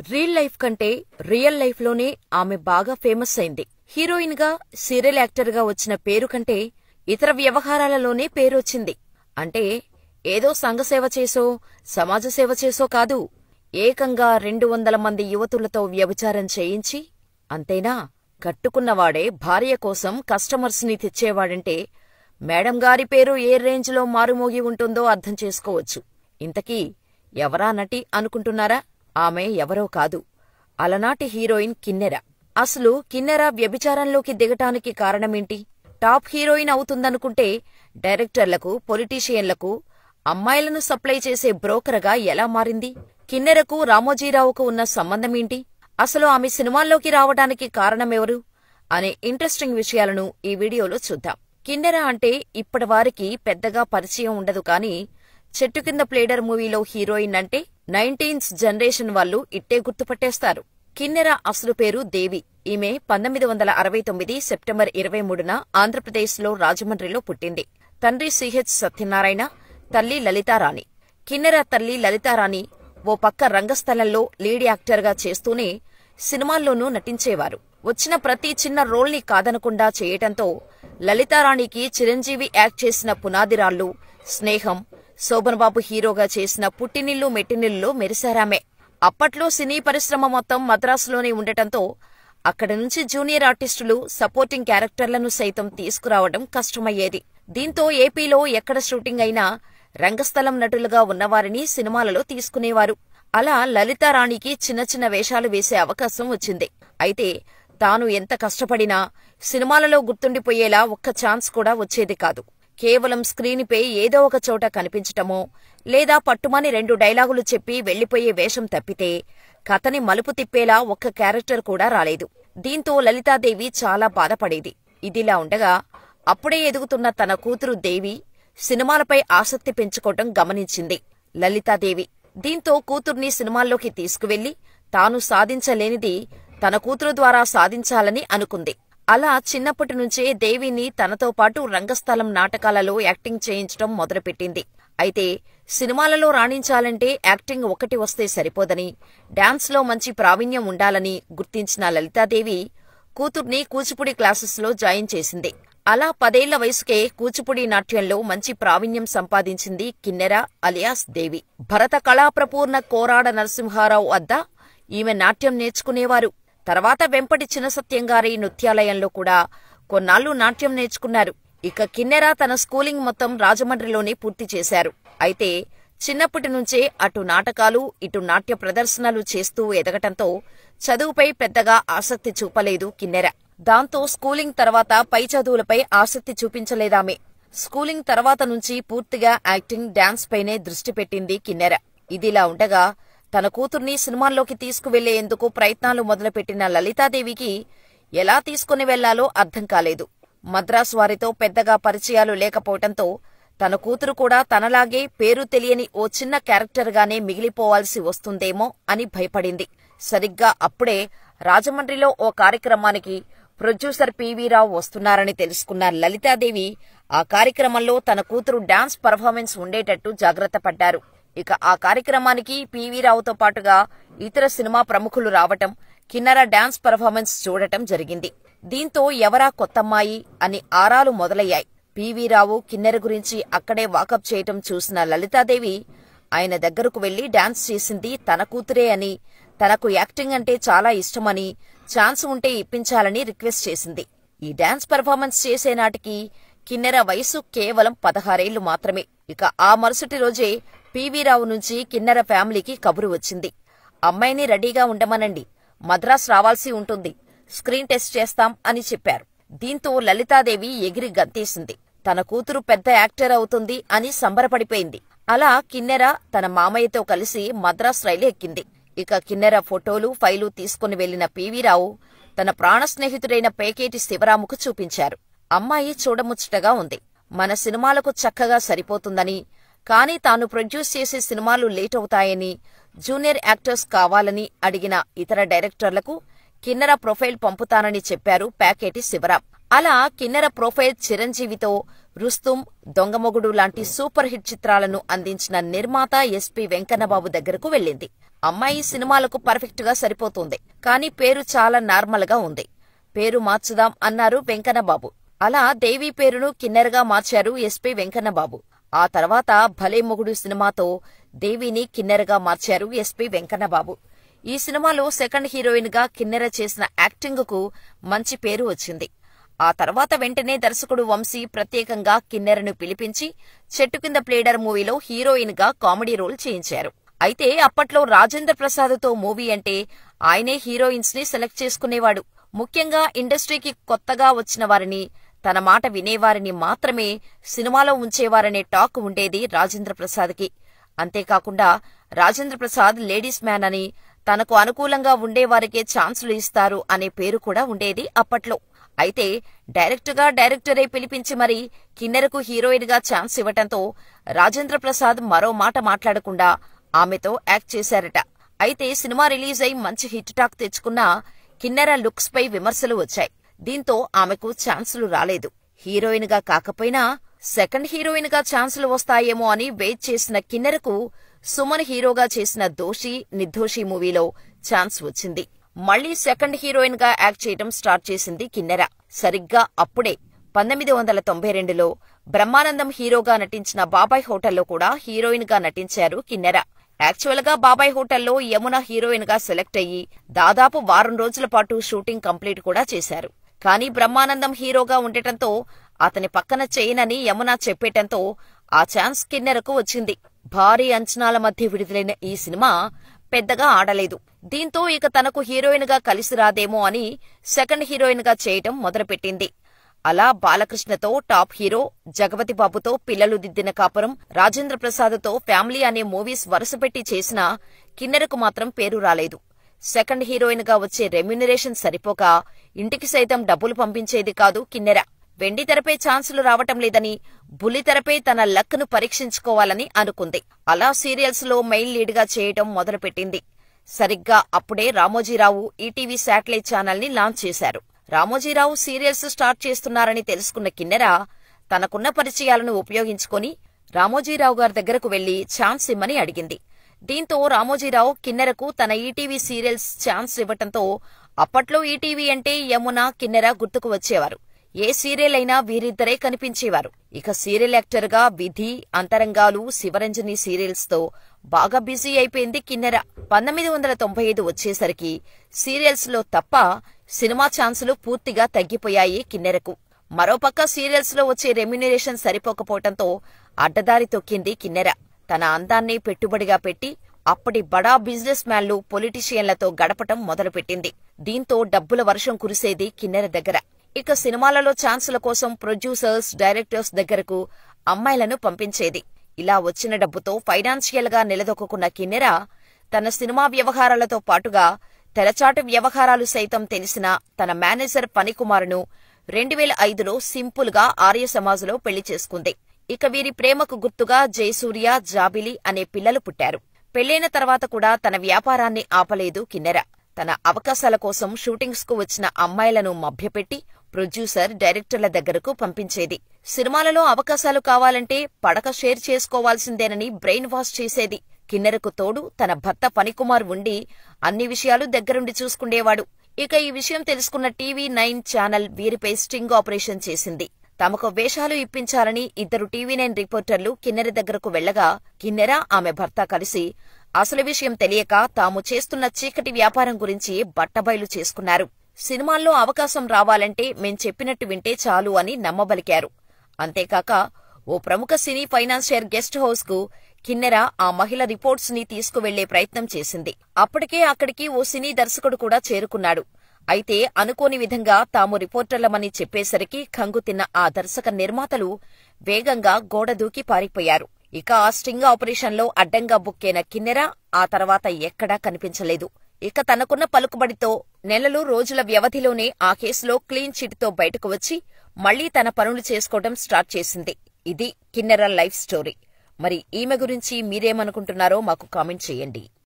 Reel life కంటే real life లోనే ఆమె బాగా ఫేమస్ అయింది. హీరోయిన్ గా, సీరియల్ యాక్టర్ గా వచ్చిన పేరు కంటే ఇతర వ్యవహారాలలోనే పేరొచ్చింది. అంటే ఏదో సంఘసేవ చేసో, సమాజ సేవ చేసో కాదు, ఏకంగా 200 మంది యువతులతో వ్యభిచారం చేయించి, అంతేనా, కట్టుకున్నవాడే భార్య కోసం కస్టమర్స్ ని తెచ్చేవాడంటే మేడం గారి పేరు ఏ రేంజ్ లో మారుమోగి ఉంటుందో అర్థం చేసుకోవచ్చు. ఇంతకీ ఎవరా నటి అనుకుంటున్నారా? ఆమె ఎవరో కాదు, అలనాటి హీరోయిన్ కిన్నెర. అసలు కిన్నెర వ్యభిచారంలోకి దిగటానికి కారణమేంటి? టాప్ హీరోయిన్ అవుతుందనుకుంటే డైరెక్టర్లకు, పొలిటీషియన్లకు అమ్మాయిలను సప్లై చేసే బ్రోకర్గా ఎలా మారింది? కిన్నెరకు రామోజీరావుకు ఉన్న సంబంధమేంటి? అసలు ఆమె సినిమాల్లోకి రావడానికి కారణమెవరు అనే ఇంట్రెస్టింగ్ విషయాలను ఈ వీడియోలో చూద్దాం. కిన్నెర అంటే ఇప్పటివారికి పెద్దగా పరిచయం ఉండదు కానీ, చెట్టు కింద ప్లేడర్ మూవీలో హీరోయిన్ అంటే 19th జనరేషన్ వాళ్ళు ఇట్టే గుర్తుపట్టేస్తారు. కిన్నెర అసలు పేరు దేవి. ఈమె 1969 సెప్టెంబర్ 23న ఆంధ్రప్రదేశ్లో రాజమండ్రిలో పుట్టింది. తండ్రి సిహెచ్ సత్యనారాయణ, తల్లి లలితారాణి. కిన్నెర తల్లి లలితారాణి ఓ పక్క రంగస్థలంలో లీడ్ యాక్టర్గా చేస్తూనే సినిమాల్లోనూ నటించేవారు. వచ్చిన ప్రతి చిన్న రోల్ని కాదనకుండా చేయటంతో లలితారాణికి చిరంజీవి యాక్ట్ చేసిన పునాదిరాళ్లు, స్నేహం, శోభన్బాబు హీరోగా చేసిన పుట్టినిల్లు మెట్టినిల్లులో మెరిశారామే. అప్పట్లో సినీ పరిశ్రమ మొత్తం మద్రాసులోనే ఉండటంతో అక్కడి నుంచి జూనియర్ ఆర్టిస్టులు, సపోర్టింగ్ క్యారెక్టర్లను సైతం తీసుకురావడం కష్టమయ్యేది. దీంతో ఏపీలో ఎక్కడ షూటింగ్ అయినా రంగస్థలం నటులుగా ఉన్నవారిని సినిమాలలో తీసుకునేవారు. అలా లలితారాణికి చిన్న చిన్న వేషాలు వేసే అవకాశం వచ్చింది. అయితే తాను ఎంత కష్టపడినా సినిమాలలో గుర్తుండిపోయేలా ఒక్క ఛాన్స్ కూడా వచ్చేది కాదు. కేవలం స్క్రీన్పై ఏదో ఒక చోట కనిపించటమో, లేదా పట్టుమని 2 డైలాగులు చెప్పి వెళ్లిపోయే వేషం తప్పితే కథని మలుపు తిప్పేలా ఒక్క క్యారెక్టర్ కూడా రాలేదు. దీంతో లలితాదేవి చాలా బాధపడేది. ఇదిలా ఉండగా అప్పుడే ఎదుగుతున్న తన కూతురు దేవి సినిమాలపై ఆసక్తి పెంచుకోవటం గమనించింది లలితాదేవి. దీంతో కూతుర్ని సినిమాల్లోకి తీసుకువెళ్లి తాను సాధించలేనిది తన కూతురు ద్వారా సాధించాలని అనుకుంది. అలా చిన్నప్పటి నుంచే దేవిని తనతో పాటు రంగస్థలం నాటకాలలో యాక్టింగ్ చేయించడం మొదలుపెట్టింది. అయితే సినిమాలలో రాణించాలంటే యాక్టింగ్ ఒకటి వస్తే సరిపోదని, డాన్స్లో మంచి ప్రావీణ్యం ఉండాలని గుర్తించిన లలితాదేవి కూతుర్ని కూచిపూడి క్లాసెస్లో జాయిన్ చేసింది. అలా 10 ఏళ్ల వయసుకే కూచిపూడి నాట్యంలో మంచి ప్రావీణ్యం సంపాదించింది కిన్నెర అలియాస్ దేవి. భరత కళాప్రపూర్ణ కోరాడ నరసింహారావు వద్ద ఈమె నాట్యం నేర్చుకునేవారు. తర్వాత వెంపటి చినసత్యంగారి నృత్యాలయంలో కూడా కొన్నాళ్లు నాట్యం నేర్చుకున్నారు. ఇక కిన్నెర తన స్కూలింగ్ మొత్తం రాజమండ్రిలోనే పూర్తి చేశారు. అయితే చిన్నప్పటి నుంచే అటు నాటకాలు, ఇటు నాట్య ప్రదర్శనలు చేస్తూ ఎదగటంతో చదువుపై పెద్దగా ఆసక్తి చూపలేదు కిన్నెర. దాంతో స్కూలింగ్ తర్వాత పై చదువులపై ఆసక్తి చూపించలేదామె. స్కూలింగ్ తర్వాత నుంచి పూర్తిగా యాక్టింగ్, డాన్స్ పైనే దృష్టి పెట్టింది కిన్నెర. ఇదిలా ఉండగా తన కూతుర్ని సినిమాల్లోకి తీసుకువెళ్లేందుకు ప్రయత్నాలు మొదలుపెట్టిన లలితాదేవికి ఎలా తీసుకుని వెళ్లాలో అర్థం కాలేదు. మద్రాసు వారితో పెద్దగా పరిచయాలు లేకపోవటంతో తన కూతురు కూడా తనలాగే పేరు తెలియని ఓ చిన్న క్యారెక్టర్గానే మిగిలిపోవాల్సి వస్తుందేమో అని భయపడింది. సరిగ్గా అప్పుడే రాజమండ్రిలో ఓ కార్యక్రమానికి ప్రొడ్యూసర్ పివి రావు వస్తున్నారని తెలుసుకున్న లలితాదేవి ఆ కార్యక్రమంలో తన కూతురు డాన్స్ పర్ఫార్మెన్స్ ఉండేటట్టు జాగ్రత్త పడ్డారు. ఇక ఆ కార్యక్రమానికి పివి రావుతో పాటుగా ఇతర సినిమా ప్రముఖులు రావటం, కిన్నెర డాన్స్ పర్ఫార్మెన్స్ చూడటం జరిగింది. దీంతో ఎవరా కొత్తమ్మాయి అని ఆరాలు మొదలయ్యాయి. పివి రావు కిన్నెర గురించి అక్కడే వాకప్ చేయటం చూసిన లలితాదేవి ఆయన దగ్గరకు వెళ్లి డాన్స్ చేసింది తన కూతురే అని, తనకు యాక్టింగ్ అంటే చాలా ఇష్టమని, ఛాన్స్ ఉంటే ఇప్పించాలని రిక్వెస్ట్ చేసింది. ఈ డాన్స్ పర్ఫార్మెన్స్ చేసే నాటికి కిన్నెర వయసు కేవలం 16 ఏళ్లు మాత్రమే. ఇక ఆ మరుసటి రోజే పివి రావు నుంచి కిన్నెర ఫ్యామిలీకి కబురు వచ్చింది. అమ్మాయిని రెడీగా ఉండమనండి, మద్రాస్ రావాల్సి ఉంటుంది, స్క్రీన్ టెస్ట్ చేస్తాం అని చెప్పారు. దీంతో లలితాదేవి ఎగిరి గంతేసింది. తన కూతురు పెద్ద యాక్టర్ అవుతుంది అని సంబరపడిపోయింది. అలా కిన్నెర తన మామయ్యతో కలిసి మద్రాస్ రైలు ఎక్కింది. ఇక కిన్నెర ఫోటోలు, ఫైలు తీసుకుని వెళ్లిన పివి రావు తన ప్రాణ స్నేహితుడైన పేకేటి శివరాముకు చూపించారు. అమ్మాయి చూడముచ్చటగా ఉంది, మన సినిమాలకు చక్కగా సరిపోతుందని, కానీ తాను ప్రొడ్యూస్ చేసే సినిమాలు లేట్ అవుతాయని, జూనియర్ యాక్టర్స్ కావాలని అడిగిన ఇతర డైరెక్టర్లకు కిన్నెర ప్రొఫైల్ పంపుతానని చెప్పారు పేకేటి శివరాం. అలా కిన్నెర ప్రొఫైల్ చిరంజీవితో రుస్తుం, దొంగమొగుడు లాంటి సూపర్ హిట్ చిత్రాలను అందించిన నిర్మాత ఎస్పీ వెంకన్నబాబు దగ్గరకు వెళ్ళింది. అమ్మాయి సినిమాలకు పర్ఫెక్ట్ గా సరిపోతుంది, కానీ పేరు చాలా నార్మల్ గా ఉంది. పేరు మార్చుదాం అన్నారు వెంకన్నబాబు. అలా దేవి పేరును కిన్నెరగా మార్చారు ఎస్పీ వెంకన్నబాబు. ఆ తర్వాత భలే మొగుడు సినిమాతో దేవిని కిన్నెరగా మార్చారు ఎస్పీ వెంకన్నబాబు. ఈ సినిమాలో సెకండ్ హీరోయిన్ గా కిన్నెర చేసిన యాక్టింగ్ కు మంచి పేరు వచ్చింది. ఆ తర్వాత వెంటనే దర్శకుడు వంశీ ప్రత్యేకంగా కిన్నెరను పిలిపించి చెట్టు కింద ప్లేడర్ మూవీలో హీరోయిన్ గా కామెడీ రోల్ చేయించారు. అయితే అప్పట్లో రాజేంద్ర ప్రసాద్తో మూవీ అంటే ఆయనే హీరోయిన్స్ ని సెలెక్ట్ చేసుకునేవాడు. ముఖ్యంగా ఇండస్ట్రీకి కొత్తగా వచ్చిన వారిని, తన మాట వినేవారిని మాత్రమే సినిమాలో ఉంచేవారనే టాక్ ఉండేది రాజేంద్ర ప్రసాద్కి. అంతేకాకుండా రాజేంద్ర ప్రసాద్ లేడీస్ మ్యాన్ అని, తనకు అనుకూలంగా ఉండేవారికే ఛాన్సులు ఇస్తారు అనే పేరు కూడా ఉండేది అప్పట్లో. అయితే డైరెక్టరే పిలిపించి మరీ కిన్నెరకు హీరోయిన్ గా ఛాన్స్ ఇవ్వటంతో రాజేంద్ర ప్రసాద్ మరో మాట మాట్లాడకుండా ఆమెతో యాక్ట్ చేశారట. అయితే సినిమా రిలీజ్ అయి మంచి హిట్ టాక్ తెచ్చుకున్నా కిన్నెర లుక్స్ పై విమర్శలు వచ్చాయి. దీంతో ఆమెకు ఛాన్సులు రాలేదు. హీరోయిన్ గా కాకపోయినా సెకండ్ హీరోయిన్ గా ఛాన్సులు వస్తాయేమో అని వెయిట్ చేసిన కిన్నెరకు సుమన్ హీరోగా చేసిన దోషి నిర్దోషి మూవీలో ఛాన్స్ వచ్చింది. మళ్లీ సెకండ్ హీరోయిన్ గా యాక్ట్ చేయడం స్టార్ట్ చేసింది కిన్నెర. సరిగ్గా అప్పుడే 1992లో బ్రహ్మానందం హీరోగా నటించిన బాబాయ్ హోటల్లో కూడా హీరోయిన్ గా నటించారు కిన్నెర. యాక్చువల్ గా బాబాయ్ హోటల్లో యమున హీరోయిన్ గా సెలెక్ట్ అయ్యి దాదాపు వారం రోజుల పాటు షూటింగ్ కంప్లీట్ కూడా చేశారు. కానీ బ్రహ్మానందం హీరోగా ఉండటంతో అతని పక్కన చేయనని యమున చెప్పేటంతో ఆ ఛాన్స్ కిన్నెరకు వచ్చింది. భారీ అంచనాల మధ్య విడుదలైన ఈ సినిమా పెద్దగా ఆడలేదు. దీంతో ఇక తనకు హీరోయిన్ గా కలిసి రాదేమో అని సెకండ్ హీరోయిన్ గా చేయటం మొదలుపెట్టింది. అలా బాలకృష్ణతో టాప్ హీరో, జగపతి బాబుతో పిల్లలు దిద్దిన కాపురం, రాజేంద్ర ప్రసాద్తో ఫ్యామిలీ అనే మూవీస్ వరుసపెట్టి చేసినా కిన్నెరకు మాత్రం పేరు రాలేదు. సెకండ్ హీరోయిన్ గా వచ్చే రెమ్యునరేషన్ సరిపోక ఇంటికి సైతం డబ్బులు పంపించేది కాదు కిన్నెర. వెండితెరపై ఛాన్సులు రావటం లేదని బుల్లితెరపై తన లక్ ను పరీక్షించుకోవాలని అనుకుంది. అలా సీరియల్స్ లో మెయిన్ లీడ్ గా చేయటం మొదలుపెట్టింది. సరిగ్గా అప్పుడే రామోజీరావు ఈటీవీ శాటిలైట్ ఛానల్ ని లాంచ్ చేశారు. రామోజీరావు సీరియల్స్ స్టార్ట్ చేస్తున్నారని తెలుసుకున్న కిన్నెర తనకున్న పరిచయాలను ఉపయోగించుకుని రామోజీరావు గారి దగ్గరకు వెళ్లి ఛాన్స్ ఇమ్మని అడిగింది. దీంతో రామోజీరావు కిన్నెరకు తన ఈటీవీ సీరియల్స్ ఛాన్స్ ఇవ్వటంతో అప్పట్లో ఈటీవీ అంటే యమున, కిన్నెర గుర్తుకు వచ్చేవారు. ఏ సీరియల్ అయినా వీరిద్దరే కనిపించేవారు. ఇక సీరియల్ యాక్టర్ గా విధి, అంతరంగాలు, శివరంజని సీరియల్స్ తో బాగా బిజీ అయిపోయింది కిన్నెర. 1995 వచ్చేసరికి సీరియల్స్ లో తప్ప సినిమా ఛాన్సులు పూర్తిగా తగ్గిపోయాయి కిన్నెరకు. మరోపక్క సీరియల్స్ లో వచ్చే రెమ్యునరేషన్ సరిపోకపోవటంతో అడ్డదారి తొక్కింది కిన్నెర. తన అందాన్ని పెట్టుబడిగా పెట్టి అప్పటి బడా బిజినెస్ మ్యాన్లు, పొలిటీషియన్లతో గడపటం మొదలుపెట్టింది. దీంతో డబ్బుల వర్షం కురిసేది కిన్నెర దగ్గర. ఇక సినిమాలలో ఛాన్సుల కోసం ప్రొడ్యూసర్స్, డైరెక్టర్స్ దగ్గరకు అమ్మాయిలను పంపించేది. ఇలా వచ్చిన డబ్బుతో ఫైనాన్షియల్ గా నిలదొక్కున్న కిన్నెర తన సినిమా వ్యవహారాలతో పాటుగా తెరచాటు వ్యవహారాలు సైతం తెలిసిన తన మేనేజర్ ఫణికుమార్ను 2005లో సింపుల్ గా ఆర్య సమాజ్లో పెళ్లి చేసుకుంది. ఇక వీరి ప్రేమకు గుర్తుగా జయసూర్య, జాబిలి అనే పిల్లలు పుట్టారు. పెళ్లైన తర్వాత కూడా తన వ్యాపారాన్ని ఆపలేదు కిన్నెర. తన అవకాశాల కోసం షూటింగ్స్ కు వచ్చిన అమ్మాయిలను మభ్యపెట్టి ప్రొడ్యూసర్, డైరెక్టర్ల దగ్గరకు పంపించేది. సినిమాలలో అవకాశాలు కావాలంటే పడక షేర్ చేసుకోవాల్సిందేనని బ్రెయిన్ వాష్ చేసేది. కిన్నెరకు తోడు తన భర్త ఫణికుమార్ ఉండి అన్ని విషయాలు దగ్గరుండి చూసుకుండేవాడు. ఇక ఈ విషయం తెలుసుకున్న టీవీ9 ఛానల్ వీరిపై స్టింగ్ ఆపరేషన్ చేసింది. తమకు వేషాలు ఇప్పించాలని ఇద్దరు టీవీ9 రిపోర్టర్లు కిన్నెర దగ్గరకు వెళ్లగా కిన్నెర, ఆమె భర్త కలిసి అసలు విషయం తెలియక తాము చేస్తున్న చీకటి వ్యాపారం గురించి బట్టబయలు చేసుకున్నారు. సినిమాల్లో అవకాశం రావాలంటే మేం చెప్పినట్టు వింటే చాలు అని నమ్మబలికారు. అంతేకాక ఓ ప్రముఖ సినీ ఫైనాన్షియర్ గెస్ట్ హౌస్ కు కిన్నెర ఆ మహిళ రిపోర్ట్స్ ని తీసుకువెళ్లే ప్రయత్నం చేసింది. అప్పటికే అక్కడికి ఓ సినీ దర్శకుడు కూడా చేరుకున్నాడు. అయితే అనుకోని విధంగా తాము రిపోర్టర్లమని చెప్పేసరికి కంగుతిన్న ఆ దర్శక నిర్మాతలు వేగంగా గోడ దూకి పారిపోయారు. ఇక ఆ స్టింగ్ ఆపరేషన్లో అడ్డంగా బుక్కైన కిన్నెర ఆ తర్వాత ఎక్కడా కనిపించలేదు. ఇక తనకున్న పలుకుబడితో నెలలు రోజుల వ్యవధిలోనే ఆ కేసులో క్లీన్ చిట్తో బయటకు వచ్చి మళ్లీ తన పనులు చేసుకోవడం స్టార్ట్ చేసింది. ఇది కిన్నెర లైఫ్ స్టోరీ. మరి ఈమె గురించి మీరేమనుకుంటున్నారో మాకు కామెంట్ చేయండి.